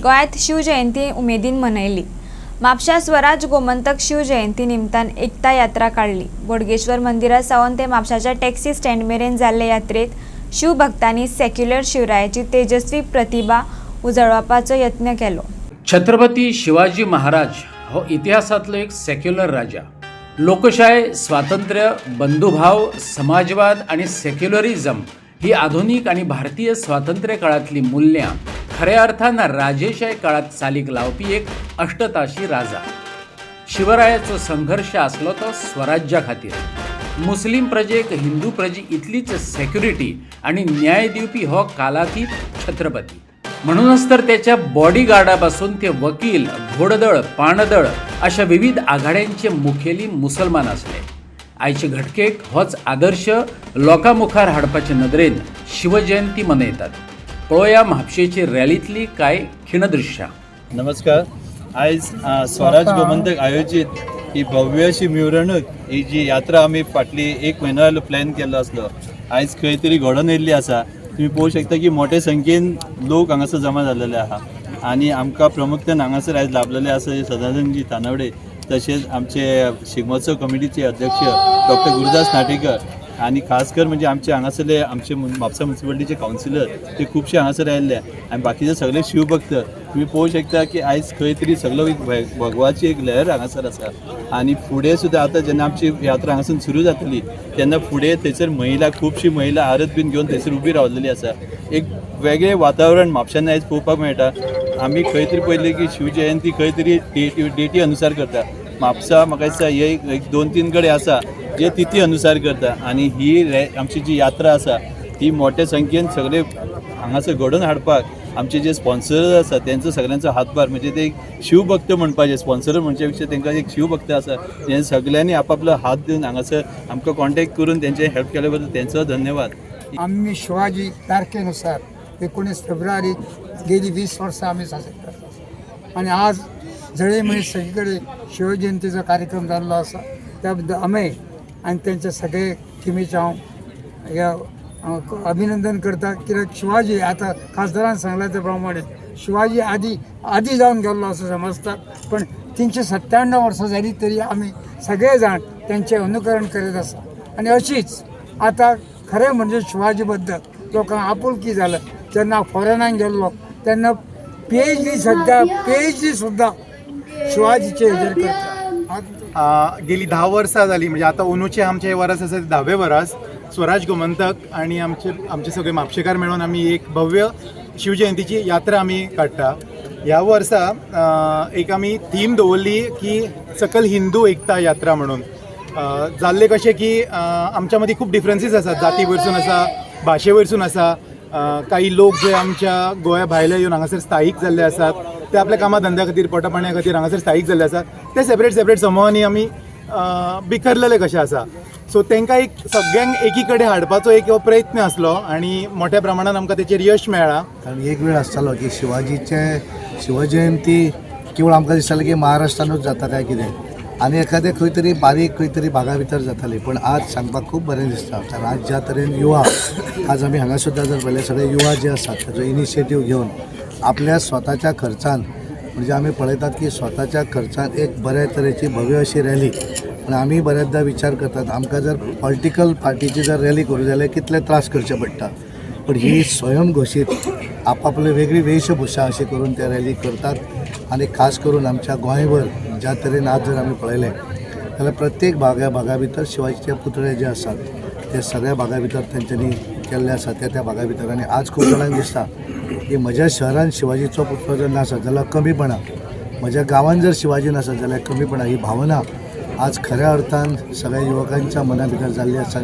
गोंयांत शिवजयंती उमेदीन मनयली। म्हापशा स्वराज गोमंतक शिवजयंती निमतान एकता यात्रा काढली। बोडगेश्वर मंदिरा सावन ते म्हापशाच्या टॅक्सी स्टँड मेरेन जाल्ले यात्रेत शिवभक्तांनी सेक्युलर शिवरायाची तेजस्वी प्रतिभा उजळवापाचो यत्न केलो। छत्रपती शिवाजी महाराज हो इतिहासातलो एक सेक्युलर राजा। लोकशाही, स्वातंत्र्य, बंधुभाव, समाजवाद आणि सेक्युलरिझम ही आधुनिक आणि भारतीय स्वातंत्र्य काळातली मूल्यांं खऱ्या अर्थान राजेशाही काळात चालीक लावपी एक अष्टताशी राजा। शिवरायाचो संघर्ष असलो तो स्वराज्या खातीर। मुस्लिम प्रजेक हिंदू प्रजे इतलीच सेक्युरिटी आणि न्याय दिवपी हो कालातीत छत्रपती। म्हणूनच तर त्याच्या बॉडीगार्डापासून ते वकील, घोडदळ, पाणदळ अशा विविध आघाड्यांचे मुखेली मुसलमान असले। आयचे घटकेक होच आदर्श लोकांमुखार हाडपाचे नदरेन शिवजयंती मनयतात। पळोवया म्हापशेची रॅलीतली कांय खिणदृश्यां। नमस्कार। आयज स्वराज गोमंतक आयोजित ही भव्य अशी मिरवणूक, ही जी यात्रा आम्ही फाटली एक म्हयनो जालो प्लॅन केल्लो आसलो, आयज खंय तरी घडोवन येयल्ली आसा। तुम्ही पळोवंक शकता की मोठ्या संख्येन लोक हांगासर जमा जाल्लेले आहा आणि आमकां प्रमुख्यान हांगासर आयज लाभलेले आसा सदानंदजी तानावडे, तशेंच आमचे शिगमोत्सव कमिटीचे अध्यक्ष डॉक्टर गुरुदास नाटेकर आणि खास कर म्हणजे आमचे हांगासरले आमचे म्हापसा म्युनिसिपालिटीचे कावन्सिलर ते खुबशे हांगासर आयिल्ले आणि बाकीचे सगळे शिवभक्त। तुम्ही पळोवंक शकता की आयज खंय तरी सगळो भगवाची एक लहर हांगासर आसा आणि फुडें सुद्दां आतां जेन्ना आमची यात्रा हांगासून सुरू जातली तेन्ना फुडें थंयसर महिला, खुबशी महिला आरत बीन घेवन थंयसर उबी रावलेली आसा। एक वेगळें वातावरण म्हापशान आयज पळोवपाक मेळटा। आमी खंय तरी पळयलें की शिवजयंती खंय तरी डेटी अनुसार करता। म्हापसा म्हाका दिसता हे एक 2-3 कडेन आसा जे तिथी अनुसार करता आणि ही आमची जी यात्रा आसा ही मोठ्या संख्येन सगळे हांगासर घडोवन हाडपाक आमचे जे स्पॉन्सर आसा त्यांचो सगळ्यांचो हातभार, म्हणजे ते एक शिवभक्त म्हणपाचे, स्पॉन्सर म्हणचे पेक्षा तांकां एक शिवभक्त आसा जे सगळ्यांनी आपापलो हात दिवन हांगासर आमकां कॉन्टॅक्ट करून त्यांचे हेल्प केले बद्दल त्यांचो धन्यवाद। आम्ही शिवाजी तारखेनुसार 19 फेब्रुवारी गेली 20 वर्सां आम्ही साजरे करतात आणि आज जळे मनीस सगळीकडे शिवजयंतीचा कार्यक्रम जाल्लो आसा। त्या बद्दल आम्ही आणि त्यांचे सगळे टिमीचे हांव अभिनंदन करता, कित्याक शिवाजी आता खासदारान सांगल्या त्या प्रमाणे शिवाजी आदी जावन गेल्लो असं समजतात, पण 397 वर्सां जाली तरी आम्ही सगळे जाण त्यांचे अनुकरण करीत आसा आणि अशीच आता खरें म्हणजे शिवाजी बद्दल लोकांक आपुलकी जालें। जेन्ना फॉरेनाक गेल्लो तेन्ना पीएचडी सुद्दां शिवाजीचे हेजेर करता। गेली 10 वर्सां जाली, म्हणजे आता अंदूचे आमचे वर्स आसा 10वें वर्स स्वराज गोमंतक आणि आमचे सगळे म्हापशेकार मेळून आमी एक भव्य शिवजयंतीची यात्रा आमी काडटा। ह्या वर्सा एक आमी थीम दवरली की सकल हिंदू एकता यात्रा म्हणून। जाल्ले कशें की आमच्या मदीं खूब डिफरन्सीस आसात, जाती वयरसून आसा, भाशे वयरसून आसा। काही लोक जे आमच्या गोंया भायले येवन हांगासर स्थायीक जाल्ले आसात, ते आपल्या कामा धंद्या खातीर, पोटापाणया खातीर हांगासर स्थायीक जाल्ले आसात, ते सेपरेट समूहांनी आमी बिखरलेले कशे आसा। सो तांकां एक सगळ्यांक एकी कडेन हाडपाचो एक प्रयत्न आसलो आणि मोठ्या प्रमाणात आमकां तेचेर यश मेळ्ळां। कारण एक वेळ आसतालो की शिवजयंती केवळ आमकां दिसतालें की महाराष्ट्रानूच जाता काय कितें आनी एखादें खंय तरी बारीक खंय तरी भागा भितर जाताली, पण आज सांगपाक खूब बरें दिसता। कारण आज ज्या तरेन युवा, आज आमी हांगा सुद्दां जर पळयलें सगळे युवा जे आसात ताचो इनिशिएटीव घेवन आपल्या स्वताच्या खर्चान, म्हणजे आमी पळयतात की स्वताच्या खर्चान एक बऱ्या तरेची भव्य अशी रॅली। पण आमी बऱ्याचदा विचार करतात आमकां जर पॉलिटिकल पार्टीची जर रॅली करूं जाल्यार कितले त्रास करचे पडटा, पण ही स्वयंघोशीत आपापले वेगळी वेशभूषा अशी करून त्या रॅली करतात आणि खास करून आमच्या गोंयभर ज्या तरेन आज जर आमी पळयलें जाल्यार प्रत्येक भागा भितर शिवाजीचे पुतळे जे आसात ते सगळ्या भागा भितर तेंच्यांनी केल्ले आसात त्या भागा भितर। आणि आज खूब जाणांक दिसता की म्हज्या शहरान शिवाजीचो पुतळो जर नासत जाल्यार कमीपणा, म्हज्या गांवांत जर शिवाजी नासत जाल्यार कमीपणा, ही भावना आज खऱ्या अर्थान सगळ्या युवकांच्या मना भितर जाल्ली आसा।